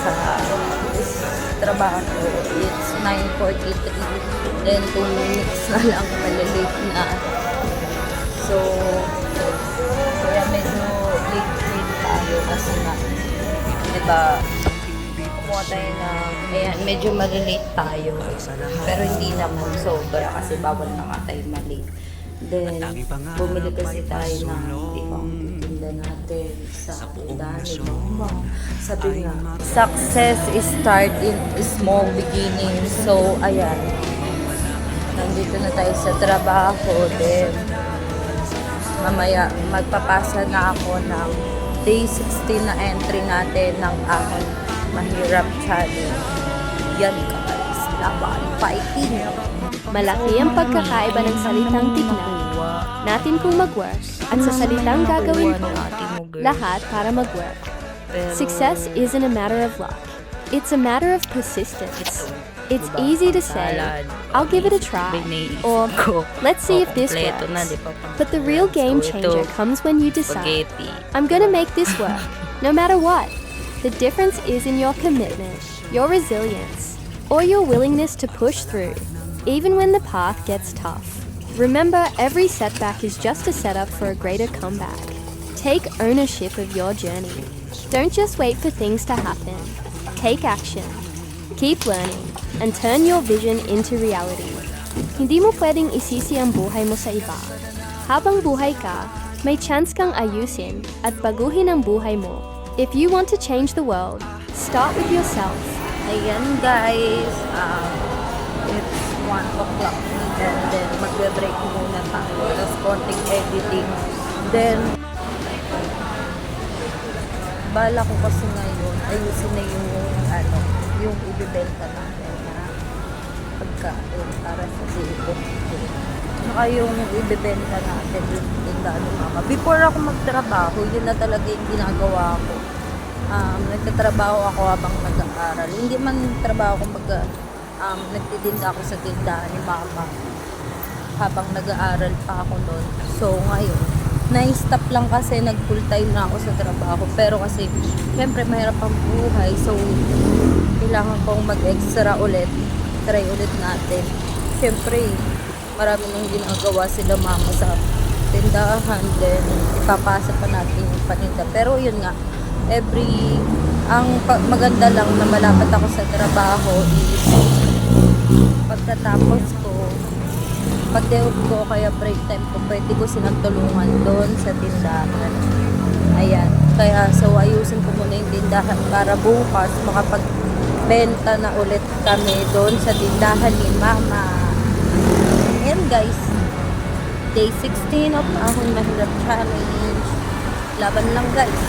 sa trabaho. It's 9:43. Then 2 minutes na lang malilate na. So, kaya medyo late tayo kasi nga, diba, kumuha tayo na, ayan, medyo malilate tayo. Pero hindi naman sobra kasi bawal na nga tayo malate. Then, bumili kasi tayo ng ibang tinda natin sa tindahan ni Mama. Sabi nga, success is start in small beginning. So, ayan, nandito na tayo sa trabaho. Then, mamaya, magpapasa na ako ng day 16 na entry natin ng aking mahirap challenge. Yan guys, laban, fighting. Malaki ang pagkakaiba ng salitang tignan natin kung mag-work at sa salitang gagawin ko lahat para mag-work. Success isn't a matter of luck. It's a matter of persistence. It's easy to say, I'll give it a try, or let's see if this works. But the real game changer comes when you decide, I'm gonna make this work, no matter what. The difference is in your commitment, your resilience, or your willingness to push through, even when the path gets tough. Remember, every setback is just a setup for a greater comeback. Take ownership of your journey. Don't just wait for things to happen. Take action. Keep learning, and turn your vision into reality. Hindi mo pwedeng isisi ang buhay mo sa iba. Habang buhay ka, may chance kang ayusin at baguhin ang buhay mo. If you want to change the world, start with yourself. Ayan guys, it's 1 o'clock and then magbe-break muna tayo. Tapos konting editing. Then, bala ko kasi ngayon, ayusin na yung ibibenta natin na pagkain para sa dito. Saka yung ibibenta natin yung tindahan ng Mama. Before ako magtrabaho, yun na talaga yung ginagawa ko. Nagtatrabaho ako habang nag-aaral. Hindi man trabaho ko nagtitinda ako sa tindahan ni Mama habang nag-aaral pa ako noon. So ngayon, na-stop lang kasi nag-full time na ako sa trabaho. Pero kasi, syempre mahirap ang buhay. So, kailangan kong mag-extra ulit. Try ulit natin. Syempre, marami nang ginagawa sila Mama sa tindahan. Then, ipapasa pa natin yung paninda. Pero yun nga, ang maganda lang na malapit ako sa trabaho is pagkatapos ko, pag-day off ko, kaya break time ko, pwede ko silang tulungan doon sa tindahan. Ayan. Kaya, so, ayusin ko muna yung tindahan para bukas makapagbenta na ulit kami doon sa tindahan ni Mama. Ayan, guys. Day 16 of Ahon Mahirap Challenge. Laban lang, guys.